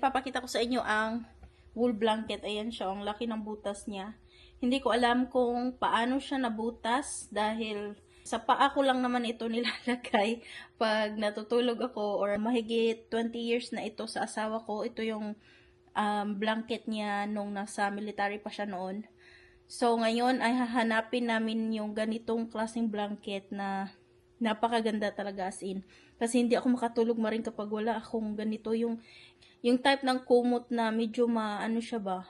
Papakita ko sa inyo ang wool blanket. Ayan siya, ang laki ng butas niya. Hindi ko alam kung paano siya nabutas dahil sa paa ko lang naman ito nilalagay pag natutulog ako or mahigit 20 years na ito sa asawa ko. Ito yung blanket niya nung nasa military pa siya noon. So ngayon ay hahanapin namin yung ganitong klaseng blanket na napakaganda talaga as in. Kasi hindi ako makatulog maring kapag wala akong ganito yung type ng kumot na medyo ano siya ba,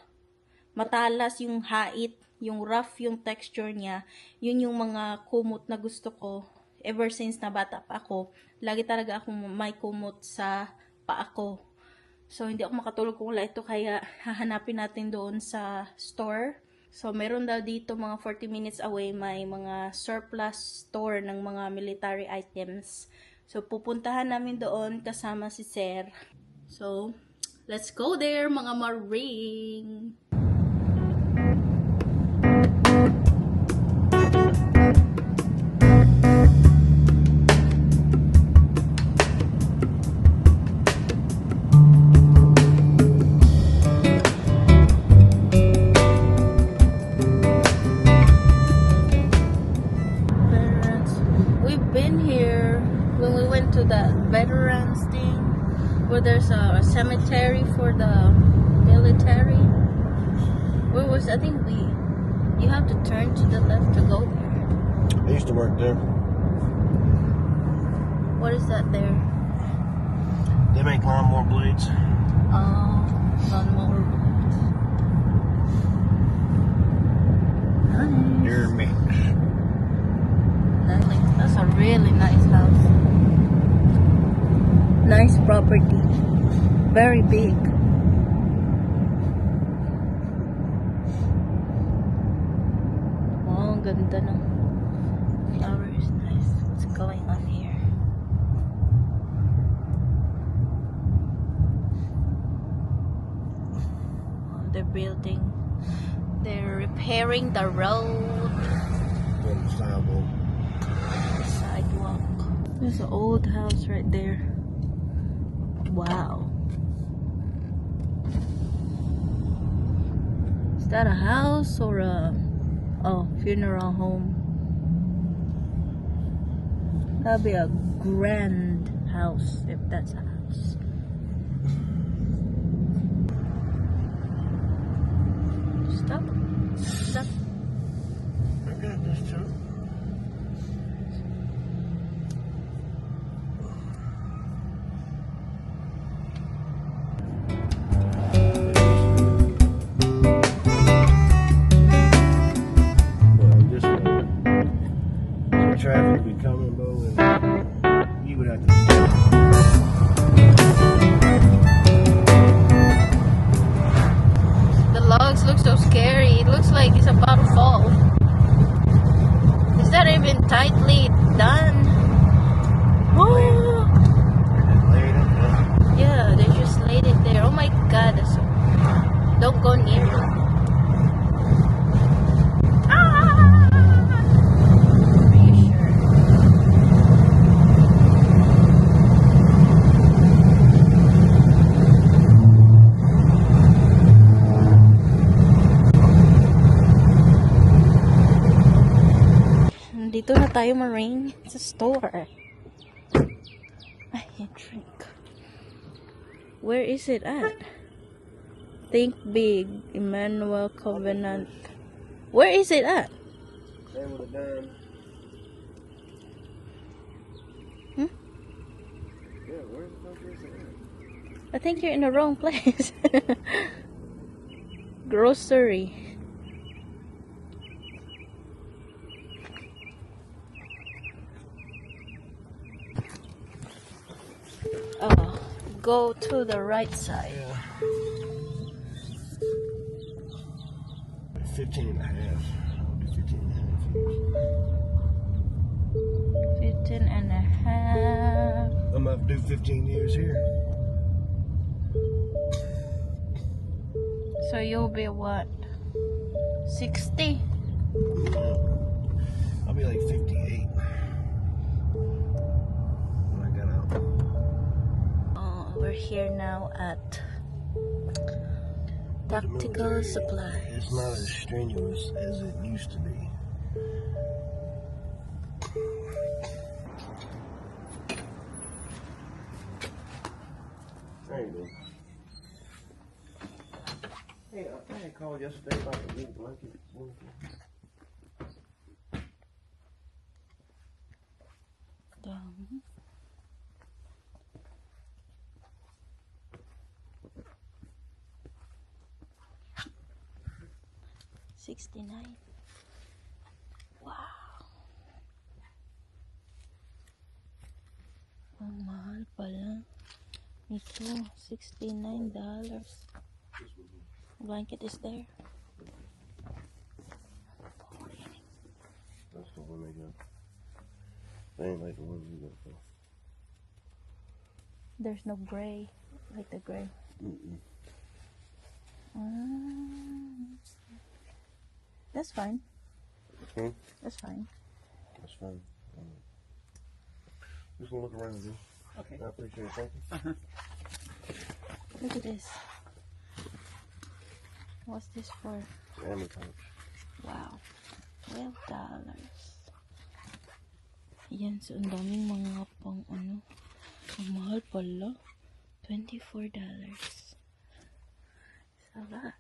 matalas yung hait, yung rough yung texture niya. Yun yung mga kumot na gusto ko ever since na bata pa ako. Lagi talaga akong may kumot sa paa ko. So hindi ako makatulog kung wala ito, kaya hahanapin natin doon sa store. So meron daw dito mga 40 minutes away, may mga surplus store ng mga military items. So pupuntahan namin doon kasama si Sir. So, let's go there, mga maring! We've been here when we went to the veterans thing, where there's a cemetery for the military. Where was, I think you have to turn to the left to go there. I used to work there. What is that there? They make lawnmower blades. Oh, lawnmower. Nice. Deer mix. That's a really nice house. Nice property. Very big. Oh, ang ganda ng flowers. Nice. What's going on here? Oh, they're building. They're repairing the road. The sidewalk. There's an old house right there. Wow. Is that a house or a funeral home? That'd be a grand house if that's a house. Stop. Stop. I got this too. Traffic be coming, Bo, and you would have to. The logs look so scary. It looks like it's about to fall. Is that even tightly done? Oh. Yeah, they just laid it there. Oh my god, that's so... Don't go near it. Dito na tayo, Marine. It's a store. I can't drink. Where is it at? Think Big, Emmanuel Covenant. Where is it at? Hmm? Yeah, where the fuck is it at? I think you're in the wrong place. Grocery. Go to the right side. Yeah. 15 and a half. 15 and a half. 15 and a half. I'm about to do 15 years here. So you'll be what? 60? I'll be like 58 when I got out. We're here now at But the Tactical military, supplies. it's not as strenuous as it used to be. There you go. Hey, I think I called yesterday about the wool blanket. Dami. $69. Wow. Ang mahal pala. Ito, $69. Blanket is there. That's the one they got. They ain't like the ones we got though. There's no gray, like the gray. That's fine. Hmm? That's fine. That's fine. Just gonna look around again. Okay. I appreciate it. Thank you. Look at this. What's this for? Ammo pouch. Wow. $12. Yan, so ang daming mga pang ano. Ang mahal pala. $24. It's a lot.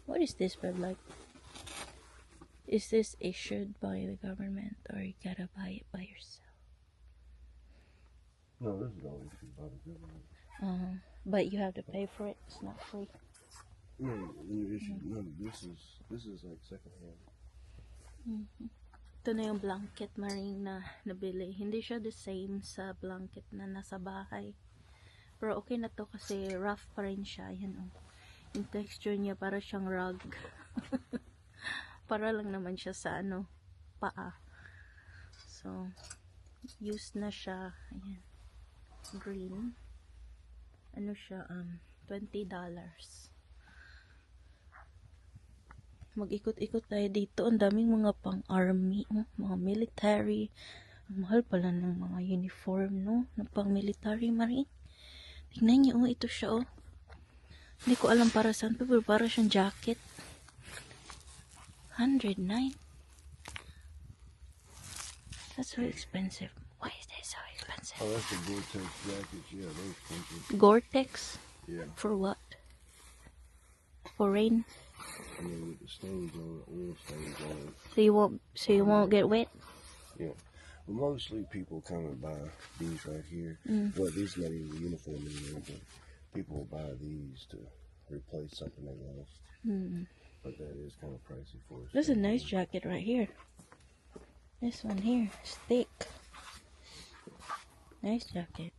What is this web like? Is this issued by the government or you gotta buy it by yourself? No, this is all issued by the government. But you have to pay for it. It's not free. No, you issue. No, this is like secondhand. Ito na yung blanket maring na nabili. Hindi siya the same sa blanket na nasa bahay. Pero okay na to kasi rough pa rin siya. Yan oh. Yung texture niya para siyang rug. Para lang naman siya sa ano, paa. So, used na siya. Ayan. Green. Ano siya, $20. Mag-ikot-ikot tayo dito. Ang daming mga pang-army, mga military. Ang mahal pala ng mga uniform, no? Ng pang-military, Marie. Tingnan niyo, oh, ito siya, oh. Hindi ko alam para saan, pero para siyang jacket. 109. That's so expensive. Why is that so expensive? Oh, that's the Gore-Tex jackets. Yeah, they're expensive. Gore-Tex? Yeah. For what? For rain? And then with the stains on it, oil stains on it. So you won't get wet? Yeah. Well, mostly people come and buy these right here. Well, these not even uniform anymore, but people will buy these to replace something they lost. But that is kind of pricey for us. There's a nice jacket right here. This one here is thick. Nice jacket.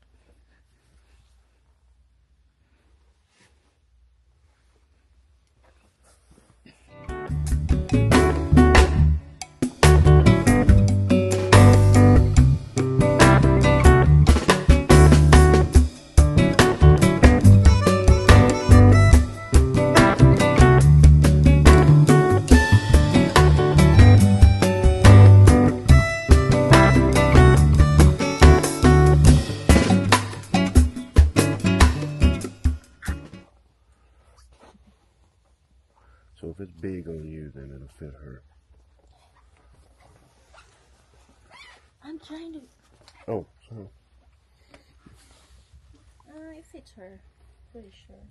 So if it's big on you, then it'll fit her. I'm trying to. Oh, sorry. It fits her. Pretty sure.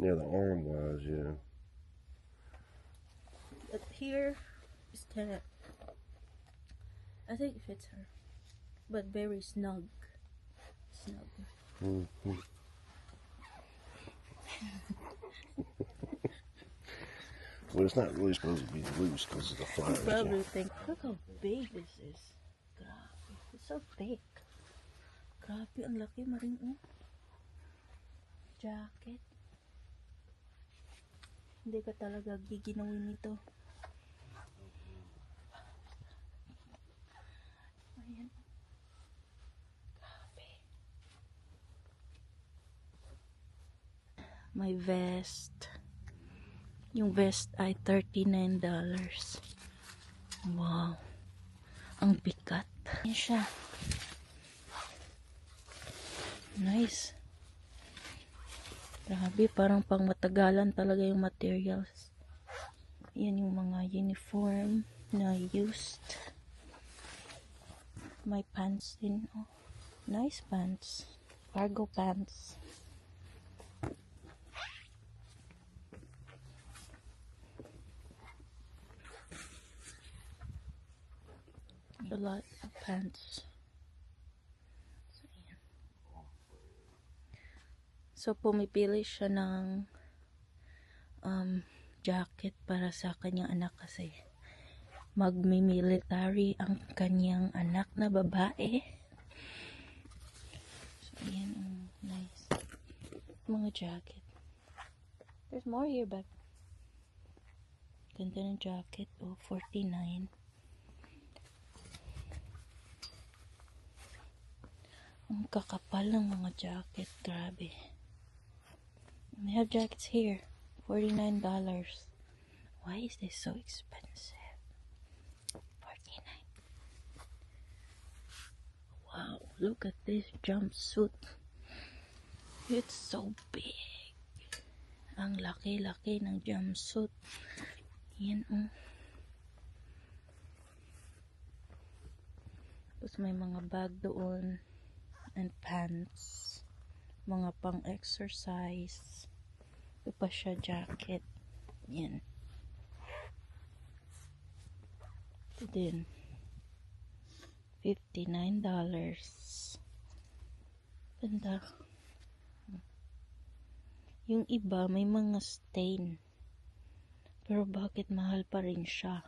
Yeah, the arm wise, yeah. But here is kind of. I think it fits her, but very snug. Snug. Mm-hmm. Well, it's not really supposed to be loose because of the You flies. probably think, look how big this is. Grabe. It's so big. Grabe, ang laki maring oh. Jacket. Hindi ka talaga giginawin nito. Ayan. Grabe. My vest. Yung vest ay $39. Wow. Ang bigat. Yan siya. Nice. Grabe, parang pang matagalan talaga yung materials. Yan yung mga uniform na used. May pants din. Oh, nice pants. Cargo pants. A lot of pants. So, pumipili siya ng jacket para sa kanyang anak kasi magmi-military ang kanyang anak na babae. So, ayan, nice. Mga jacket. There's more here, back. Ganda ng jacket. Oh, $49. Ang kakapal ng mga jacket. Grabe. They have jackets here. $49. Why is this so expensive? $49. Wow, look at this jumpsuit. It's so big. Ang laki-laki ng jumpsuit. Yan, oh. Tapos may mga bag doon. And pants. Mga pang-exercise. Ito pa siya jacket. Yan. Ito din. $59. Ganda. Yung iba may mga stain. Pero bakit mahal pa rin siya?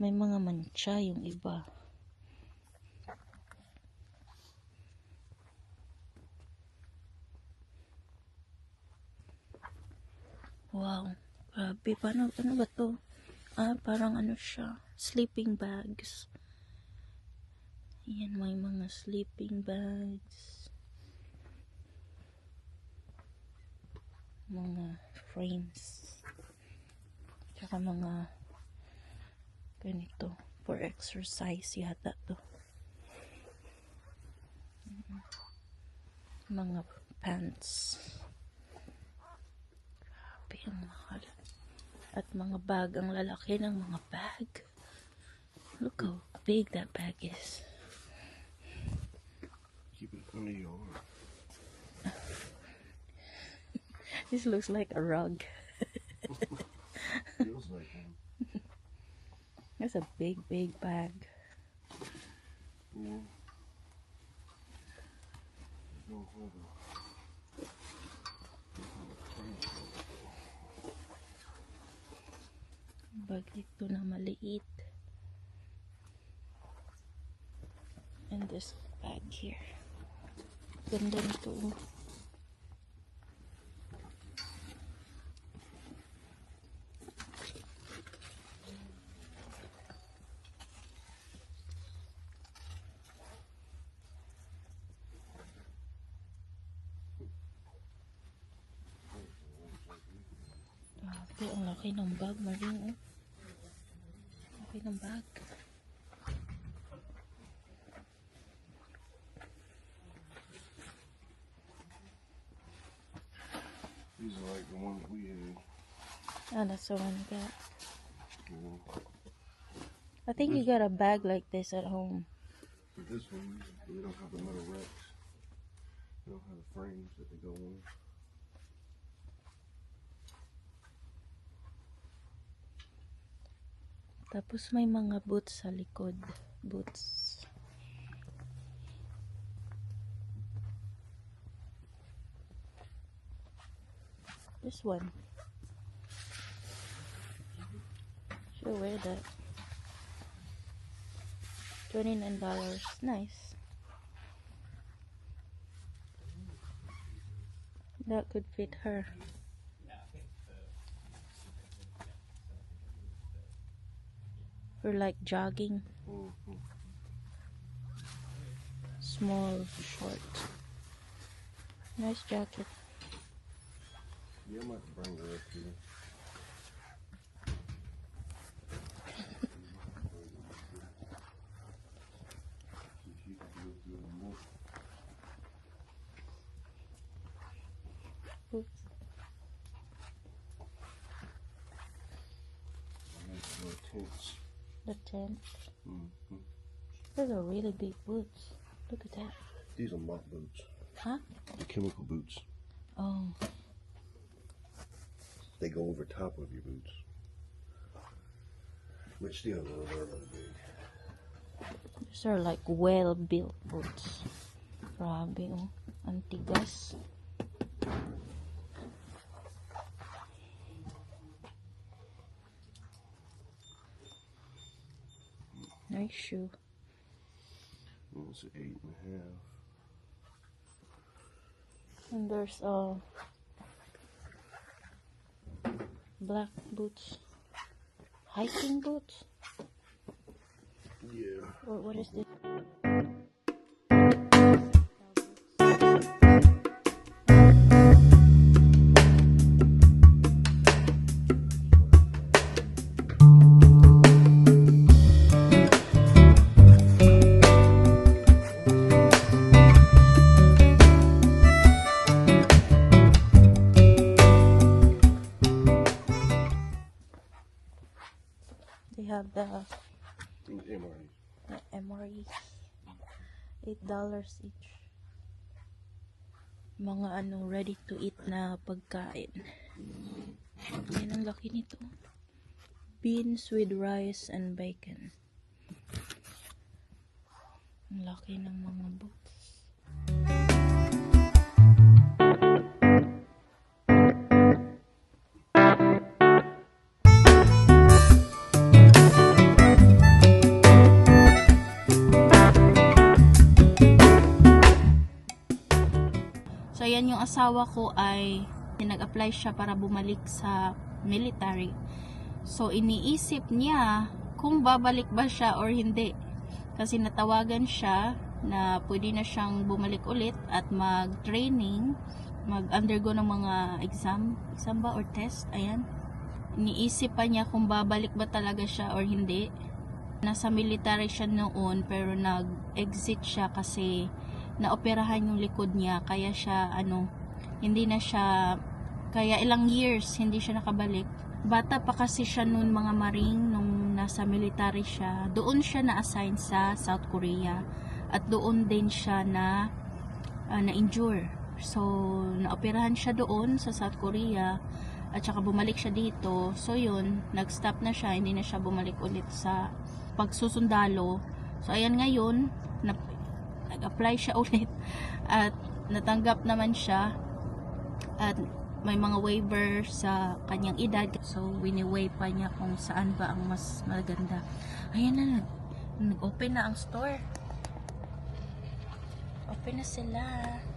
May mga mancha yung iba. Wow, grabe. Paano ba to? Parang ano siya. Sleeping bags. Yan, may mga sleeping bags. Mga frames. Tsaka mga ganito. For exercise yata to. Mga pants. Ang mahal. At mga bag, ang lalaki ng mga bag. Look how big that bag is. Keep it under your arm. This looks like a rug. Feels like one. That's a big bag. Yeah. Don't hold it. Bag ito na maliit. And this bag here. Ganda nito. Grabe, ang laki ng bag, Maring. Laki ng bag. These are like the ones we had. That's the one I got. Yeah. I think you got a bag like this at home. But this one, we don't have the metal racks. We don't have the frames that they go on. Tapos may mga boots sa likod. Boots. This one. Should wear that. $29. Nice. That could fit her. For like jogging. Mm-hmm. Small, short. Nice jacket. Yeah, I might bring her up here. boots. Tents. The tent. Mm-hmm. Those are really big boots. Look at that. These are mock boots. Huh? The chemical boots. Oh. They go over top of your boots. Which still they're a little big. These are like well-built boots. Grabe, oh. Antigas. Nice shoe. It's an 8.5. And there's black boots. Hiking boots? Yeah. Or what is this? They have the MRE. $8 each. Mga ready to eat na pagkain. Yan ang laki nito. Beans with rice and bacon. Ang laki ng mga boots. So, yan yung asawa ko ay nag-apply siya para bumalik sa military. So, iniisip niya kung babalik ba siya or hindi. Kasi natawagan siya na pwede na siyang bumalik ulit at mag-training, mag-undergo ng mga exam ba or test, ayan. Iniisip pa niya kung babalik ba talaga siya or hindi. Nasa military siya noon pero nag-exit siya kasi naoperahan yung likod niya, kaya siya hindi na siya, kaya ilang years hindi siya nakabalik. Bata pa kasi siya noon, mga maring, nung nasa military siya. Doon siya na-assign sa South Korea at doon din siya na-injure. So naoperahan siya doon sa South Korea at saka bumalik siya dito. So yun, nag-stop na siya, hindi na siya bumalik ulit sa pagsusundalo. So ayan, ngayon nag-apply siya ulit at natanggap naman siya at may mga waiver sa kanyang edad. So wini-weigh pa niya kung saan ba ang mas maganda. Ayan na, nag-open na ang store. Open na sila.